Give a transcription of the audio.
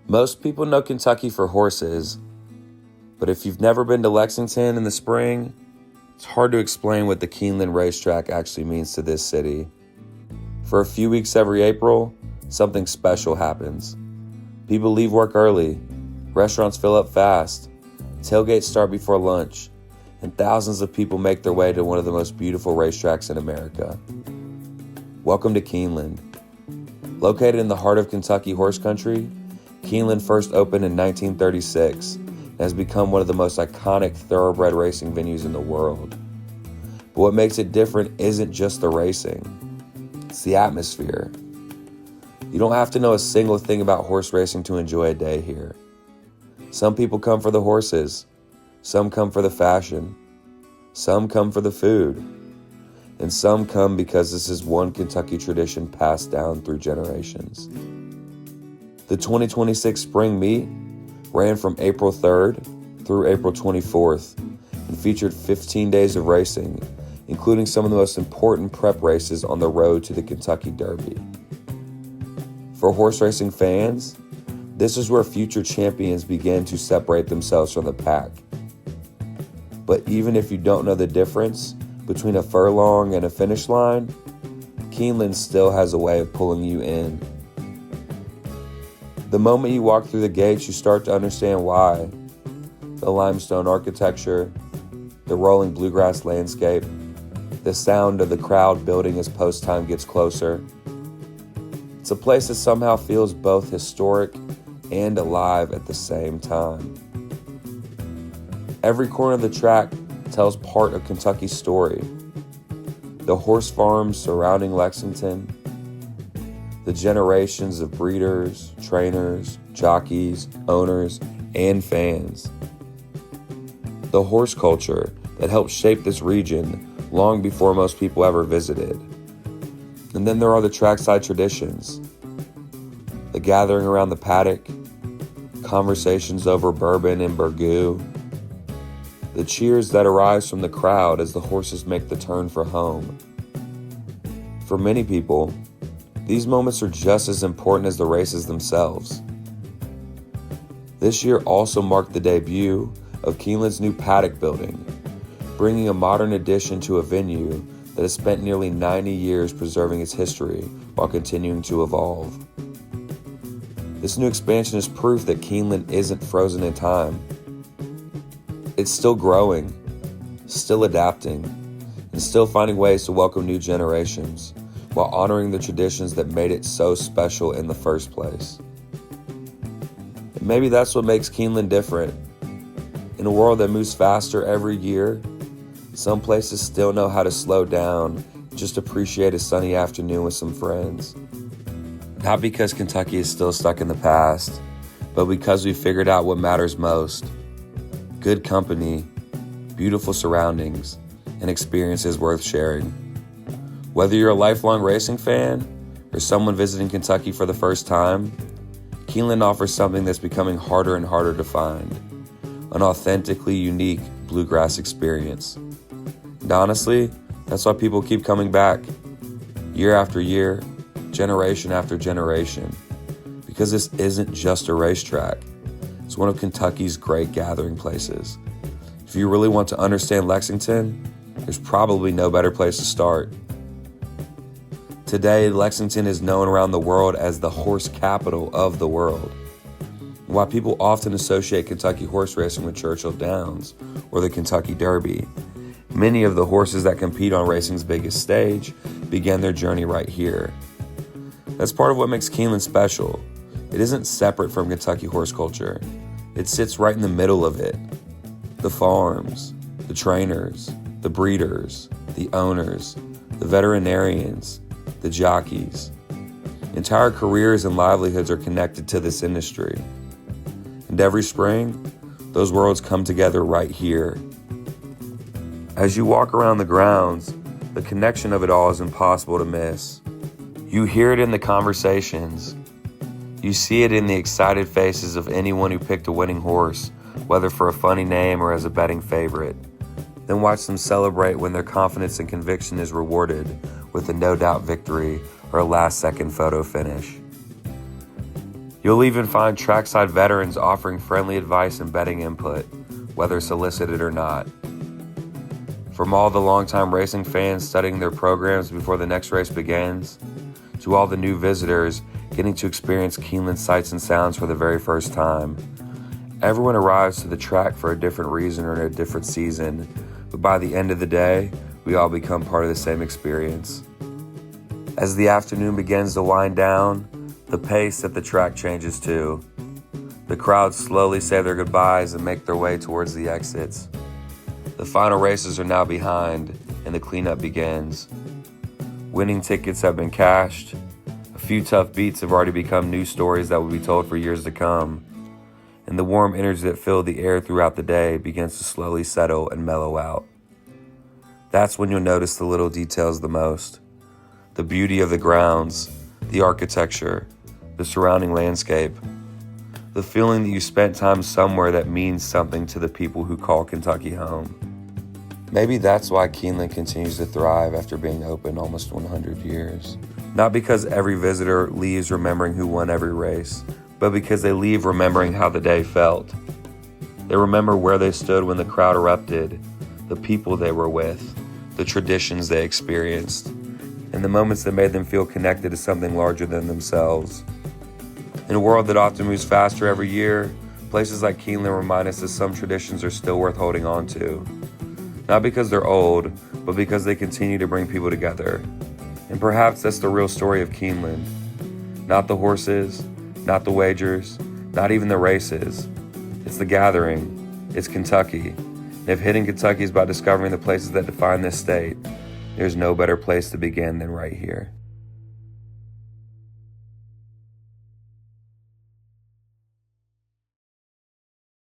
Most people know Kentucky for horses, but if you've never been to Lexington in the spring, it's hard to explain what the Keeneland Racetrack actually means to this city. For a few weeks every April, something special happens. People leave work early, restaurants fill up fast, tailgates start before lunch, and thousands of people make their way to one of the most beautiful racetracks in America. Welcome to Keeneland. Located in the heart of Kentucky horse country, Keeneland first opened in 1936 and has become one of the most iconic thoroughbred racing venues in the world. But what makes it different isn't just the racing, it's the atmosphere. You don't have to know a single thing about horse racing to enjoy a day here. Some people come for the horses, some come for the fashion, some come for the food, and some come because this is one Kentucky tradition passed down through generations. The 2026 Spring Meet ran from April 3rd through April 24th and featured 15 days of racing, including some of the most important prep races on the road to the Kentucky Derby. For horse racing fans, this is where future champions begin to separate themselves from the pack. But even if you don't know the difference between a furlong and a finish line, Keeneland still has a way of pulling you in. The moment you walk through the gates, you start to understand why. The limestone architecture, the rolling bluegrass landscape, the sound of the crowd building as post time gets closer. It's a place that somehow feels both historic and alive at the same time. Every corner of the track tells part of Kentucky's story. The horse farms surrounding Lexington, the generations of breeders, trainers, jockeys, owners, and fans. The horse culture that helped shape this region long before most people ever visited. And then there are the trackside traditions. The gathering around the paddock, conversations over Bourbon and Burgoo, the cheers that arise from the crowd as the horses make the turn for home. For many people, these moments are just as important as the races themselves. This year also marked the debut of Keeneland's new Paddock Building, bringing a modern addition to a venue that has spent nearly 90 years preserving its history while continuing to evolve. This new expansion is proof that Keeneland isn't frozen in time. It's still growing, still adapting, and still finding ways to welcome new generations while honoring the traditions that made it so special in the first place. And maybe that's what makes Keeneland different. In a world that moves faster every year, some places still know how to slow down and just appreciate a sunny afternoon with some friends. Not because Kentucky is still stuck in the past, but because we figured out what matters most. Good company, beautiful surroundings, and experiences worth sharing. Whether you're a lifelong racing fan or someone visiting Kentucky for the first time, Keeneland offers something that's becoming harder and harder to find: an authentically unique bluegrass experience. And honestly, that's why people keep coming back, year after year, generation after generation, because this isn't just a racetrack. It's one of Kentucky's great gathering places. If you really want to understand Lexington, there's probably no better place to start. Today, Lexington is known around the world as the horse capital of the world. While people often associate Kentucky horse racing with Churchill Downs or the Kentucky Derby, many of the horses that compete on racing's biggest stage began their journey right here. That's part of what makes Keeneland special. It isn't separate from Kentucky horse culture. It sits right in the middle of it. The farms, the trainers, the breeders, the owners, the veterinarians, the jockeys. Entire careers and livelihoods are connected to this industry. And every spring, those worlds come together right here. As you walk around the grounds, the connection of it all is impossible to miss. You hear it in the conversations. You see it in the excited faces of anyone who picked a winning horse, whether for a funny name or as a betting favorite. Then watch them celebrate when their confidence and conviction is rewarded with a no-doubt victory or a last-second photo finish. You'll even find trackside veterans offering friendly advice and betting input, whether solicited or not. From all the longtime racing fans studying their programs before the next race begins, to all the new visitors getting to experience Keeneland sights and sounds for the very first time. Everyone arrives to the track for a different reason or in a different season, but by the end of the day, we all become part of the same experience. As the afternoon begins to wind down, the pace at the track changes too. The crowds slowly say their goodbyes and make their way towards the exits. The final races are now behind, and the cleanup begins. Winning tickets have been cashed. A few tough beats have already become news stories that will be told for years to come. And the warm energy that filled the air throughout the day begins to slowly settle and mellow out. That's when you'll notice the little details the most. The beauty of the grounds, the architecture, the surrounding landscape. The feeling that you spent time somewhere that means something to the people who call Kentucky home. Maybe that's why Keeneland continues to thrive after being open almost 100 years. Not because every visitor leaves remembering who won every race, but because they leave remembering how the day felt. They remember where they stood when the crowd erupted, the people they were with, the traditions they experienced, and the moments that made them feel connected to something larger than themselves. In a world that often moves faster every year, places like Keeneland remind us that some traditions are still worth holding on to. Not because they're old, but because they continue to bring people together. And perhaps that's the real story of Keeneland. Not the horses, not the wagers, not even the races. It's the gathering. It's Kentucky. And if hitting Kentucky is about discovering the places that define this state, there's no better place to begin than right here.